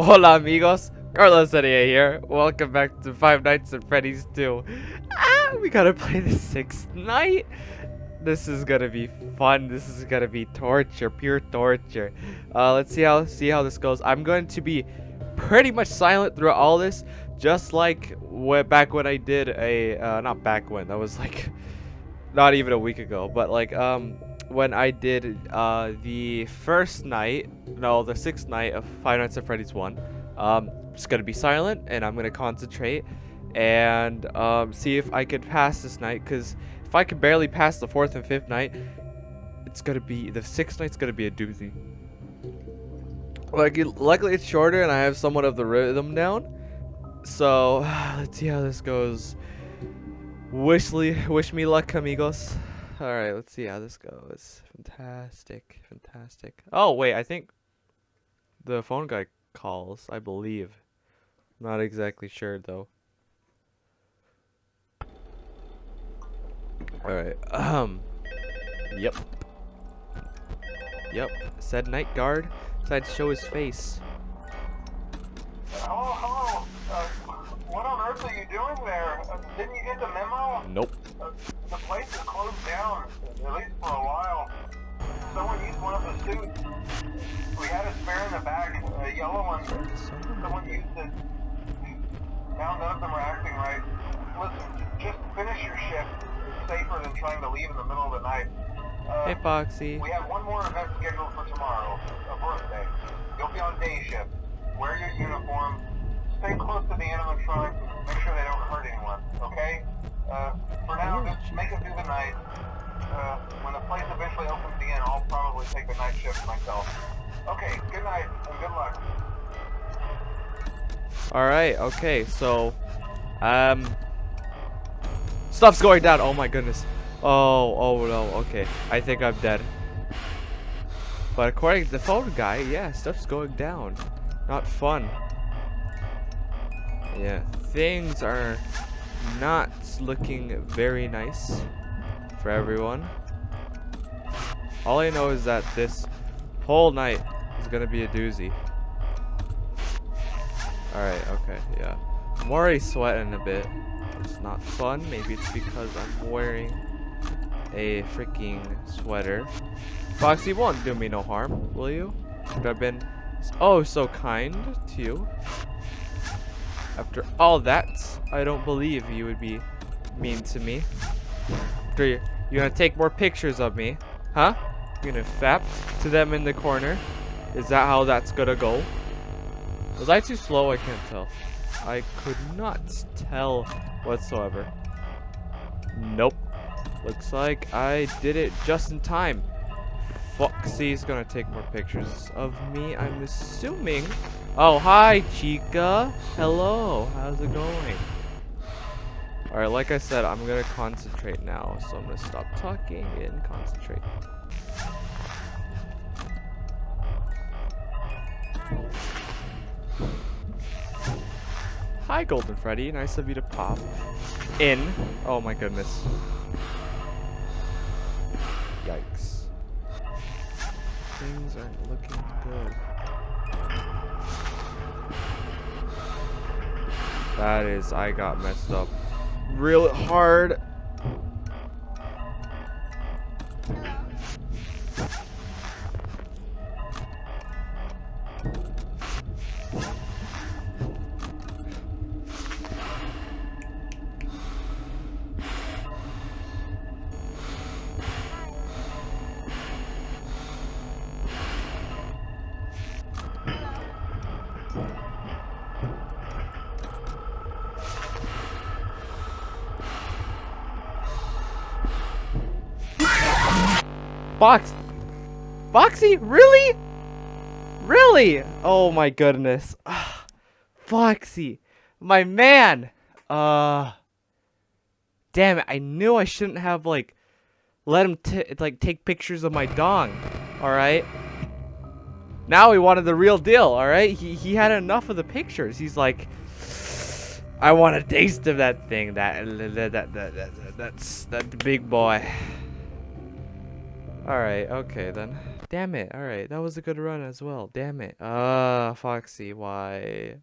Hola amigos, Carlos Edia here. Welcome back to Five Nights at Freddy's 2. We gotta play the 6th night. This is gonna be fun. This is gonna be torture, pure torture. Let's see how this goes. I'm going to be pretty much silent throughout all this, just like back when I did a not back when, that was like not even a week ago, but like when I did the first night, no, the 6th night of Five Nights at Freddy's 1. Just gonna be silent and I'm gonna concentrate and see if I could pass this night, because if I could barely pass the 4th and 5th night, it's gonna be the 6th night's gonna be a doozy. Like, luckily it's shorter and I have somewhat of the rhythm down, so let's see how this goes. Wish me luck, amigos. Alright, let's see how this goes. Fantastic. Oh, wait, I think the phone guy calls, I believe. Not exactly sure, though. Alright, Yep. Said night guard decided to show his face. Hello. What on earth are you doing there? Didn't you get the memo? Nope. The place is closed down, at least for a while. Someone used one of the suits. We had a spare in the back, a yellow one. Someone used it. Now none of them are acting right. Listen, just finish your shift. It's safer than trying to leave in the middle of the night. Hey, Foxy. We have one more event scheduled for tomorrow, a birthday. You'll be on day shift. Wear your uniform. Stay close to the animatronics and make sure they don't hurt anyone, okay? For now, just make it through the night. When the place eventually opens again, I'll probably take the night shift myself. Okay, good night and good luck. Alright, okay, so stuff's going down. Oh my goodness. Oh no, okay. I think I'm dead. But according to the phone guy, yeah, stuff's going down. Not fun. Yeah, things are not looking very nice for everyone. All I know is that this whole night is gonna be a doozy. Alright, okay, yeah. I'm already sweating a bit. It's not fun. Maybe it's because I'm wearing a freaking sweater. Foxy won't do me no harm, will you? I've been so kind to you. After all that, I don't believe you would be mean to me. After you're gonna take more pictures of me, huh? You're gonna fap to them in the corner. Is that how that's gonna go? Was I too slow? I can't tell. I could not tell whatsoever. Nope. Looks like I did it just in time. Foxy's gonna take more pictures of me, I'm assuming. Oh, hi, Chica. Hello. How's it going? Alright, like I said, I'm gonna concentrate now. So I'm gonna stop talking and concentrate. Hi, Golden Freddy. Nice of you to pop in. Oh my goodness. Yikes. Things aren't looking good. That is, I got messed up real hard. Foxy? Really? Really? Oh my goodness. Foxy. My man. Damn it. I knew I shouldn't have, like, let him, take pictures of my dong. Alright? Now he wanted the real deal, alright? He had enough of the pictures. He's like, I want a taste of that thing. That's that big boy. Alright, okay then. damn it. Alright, that was a good run as well. Damn it. Foxy, why?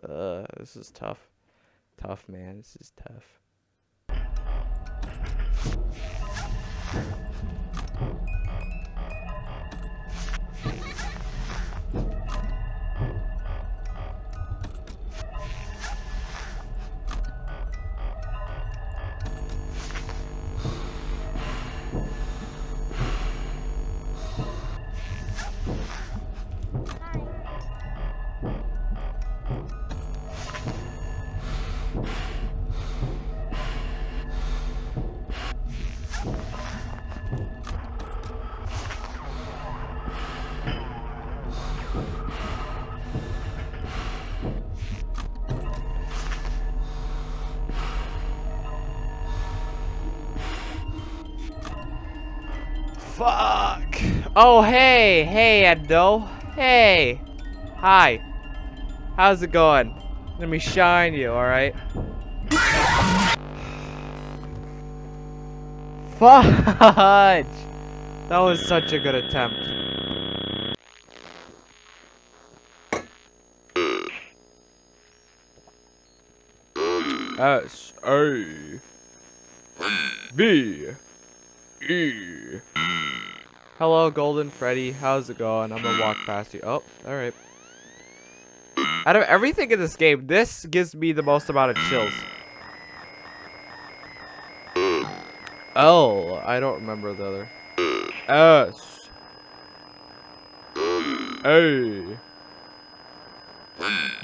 This is tough. Tough, man. This is tough. Fuck! Oh, hey! Hey, Endo! Hey! Hi! How's it going? Let me shine you, alright? Fudge! That was such a good attempt. S-A-V-E. Hello, Golden Freddy. How's it going? I'm gonna walk past you. Oh, alright. Out of everything in this game, this gives me the most amount of chills. Oh, I don't remember the other. S A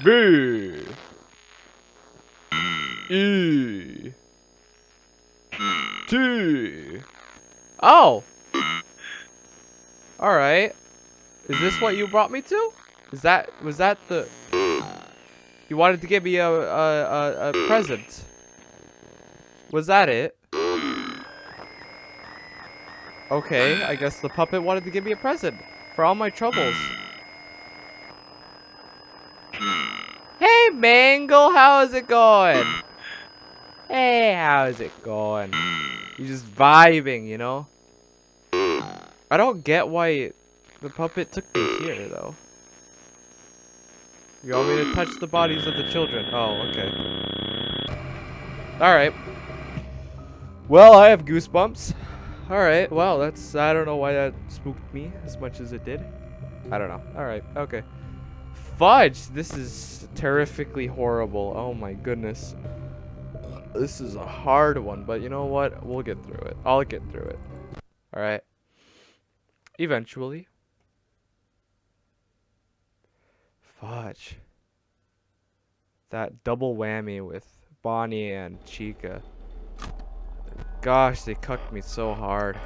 V E T. Oh. All right. Is this what you brought me to? Was that the? You wanted to give me a present. Was that it? Okay, I guess the puppet wanted to give me a present for all my troubles. Hey, Mangle, how's it going? Hey, how's it going? You're just vibing, you know? I don't get why the puppet took me here, though. You want me to touch the bodies of the children? Oh, okay. Alright. Well, I have goosebumps. Alright, well, that's... I don't know why that spooked me as much as it did. I don't know. Alright, okay. Fudge! This is terrifically horrible. Oh my goodness. This is a hard one, but you know what? We'll get through it. I'll get through it. Alright. Eventually. Fudge. That double whammy with Bonnie and Chica. Gosh, they cucked me so hard.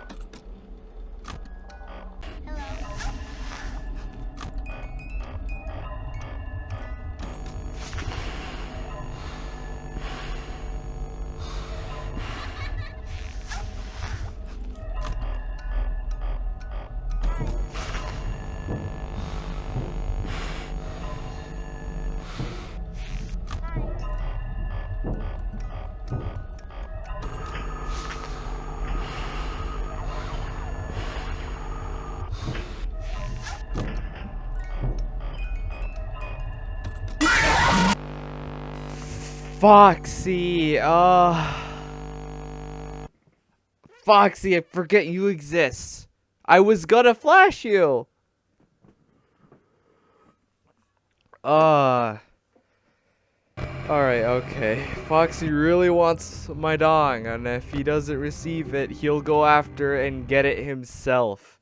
Foxy, Foxy, I forget you exist. I was gonna flash you. Alright, okay. Foxy really wants my dong, and if he doesn't receive it, he'll go after and get it himself.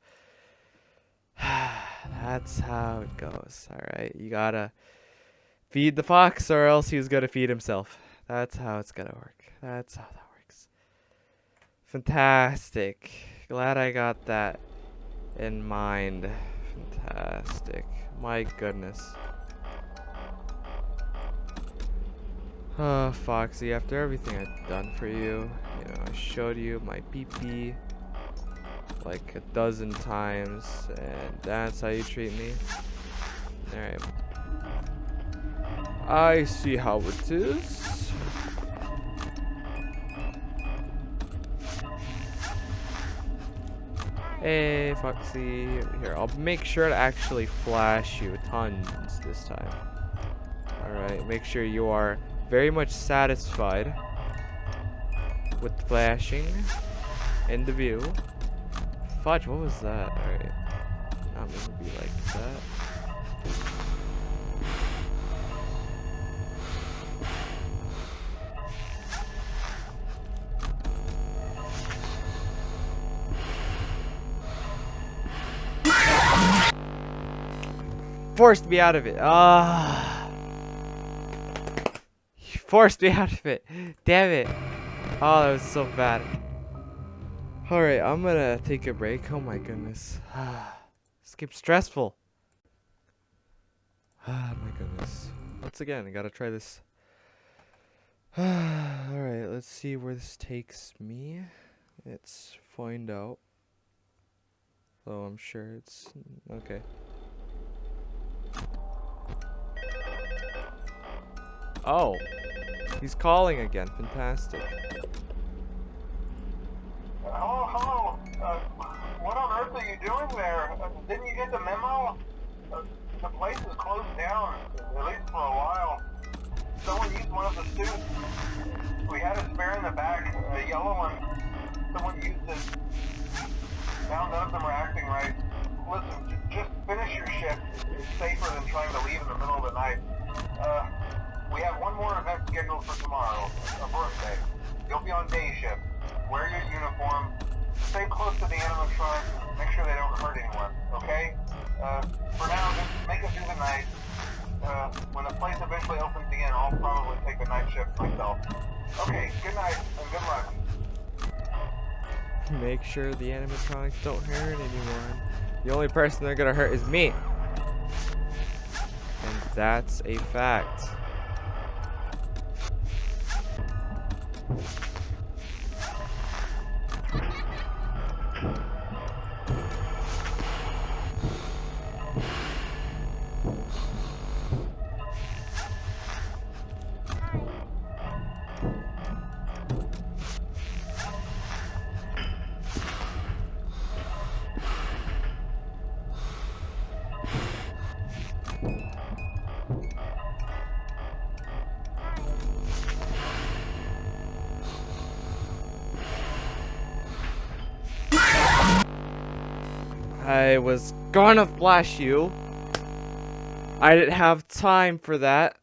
That's how it goes, alright? You gotta feed the fox, or else he's gonna feed himself. That's how it's gonna work. That's how that works. Fantastic. Glad I got that in mind. Fantastic. My goodness. Foxy, after everything I've done for you, you know, I showed you my pee-pee like a dozen times, and that's how you treat me? Alright. I see how it is. Hey, Foxy. Here, I'll make sure to actually flash you tons this time. Alright, make sure you are very much satisfied with flashing in the view. Fudge, what was that? Alright. Not meant to be like that. Forced me out of it. You forced me out of it. Damn it. Oh, that was so bad. Alright, I'm gonna take a break. Oh my goodness. This game's stressful. Ah, my goodness. Once again, I gotta try this. Alright, let's see where this takes me. Let's find out. Oh, I'm sure it's... okay. Oh. He's calling again. Fantastic. Hello. What on earth are you doing there? Didn't you get the memo? The place is closed down, at least for a while. Someone used one of the suits. We had a spare in the back, a yellow one. Someone used it. Now none of them are acting right. Listen, just finish your shift. It's safer than trying to leave in the middle of the night. We have one more event scheduled for tomorrow, a birthday. You'll be on day shift. Wear your uniform. Stay close to the animatronics and make sure they don't hurt anyone, okay? For now, just make it through the night. When the place eventually opens again, I'll probably take the night shift myself. Okay, good night and good luck. Make sure the animatronics don't hurt anyone. The only person they're gonna hurt is me. And that's a fact. I was gonna flash you. I didn't have time for that.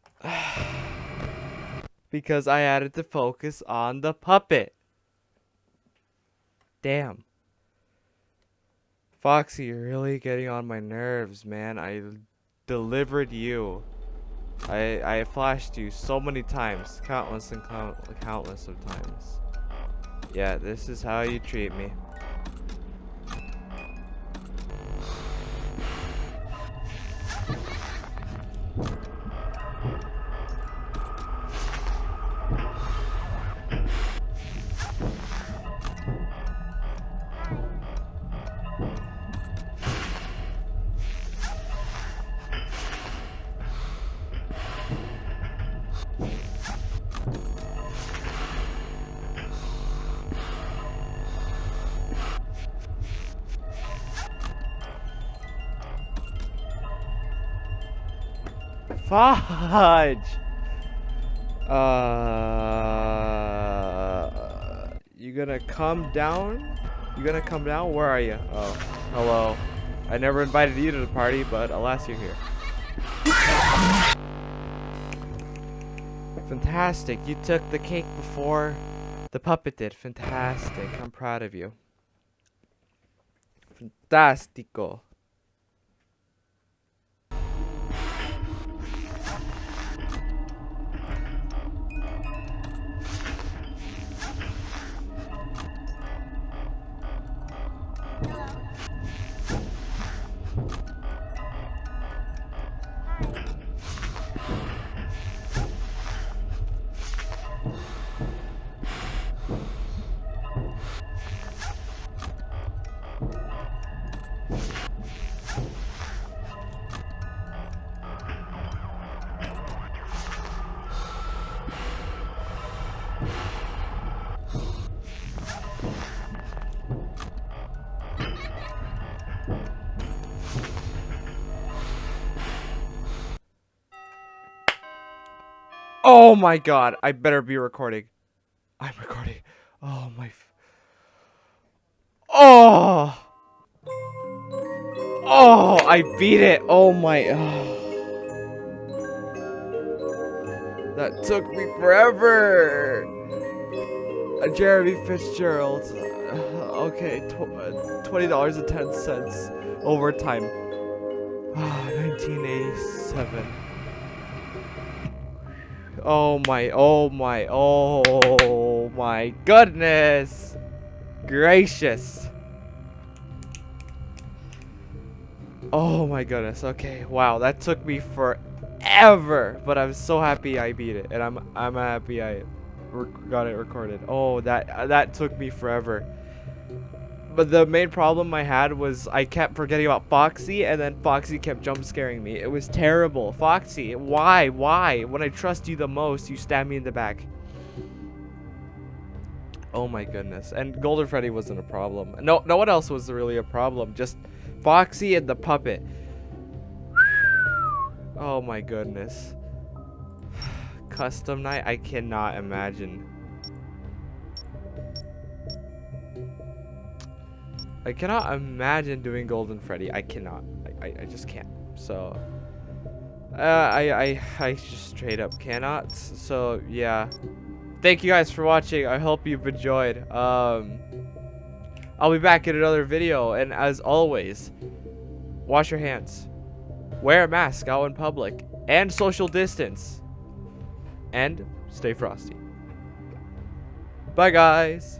Because I had to focus on the puppet. Damn. Foxy, you're really getting on my nerves, man. I delivered you. I flashed you so many times. Countless and countless of times. Yeah, this is how you treat me. Fudge! You gonna come down? You gonna come down? Where are you? Oh, hello. I never invited you to the party, but alas, you're here. Fantastic. You took the cake before the puppet did. Fantastic. I'm proud of you. Fantastico. Oh my god, I better be recording. I'm recording. Oh my. Oh! Oh, I beat it. Oh my. That took me forever. Jeremy Fitzgerald. Okay, $20.10 overtime. 1987. Oh my, oh my, oh my goodness gracious. Oh my goodness. Okay, wow, that took me forever, but I'm so happy I beat it, and I'm happy I got it recorded. Oh, that took me forever. But the main problem I had was I kept forgetting about Foxy, and then Foxy kept jump scaring me. It was terrible. Foxy, why? When I trust you the most, you stab me in the back. Oh my goodness. And Golden Freddy wasn't a problem. No one else was really a problem. Just Foxy and the puppet. Oh my goodness. Custom night? I cannot imagine. I cannot imagine doing Golden Freddy. I cannot. I just can't. So I just straight up cannot. So yeah. Thank you guys for watching. I hope you've enjoyed. I'll be back in another video, and as always, wash your hands. Wear a mask out in public and social distance. And stay frosty. Bye guys.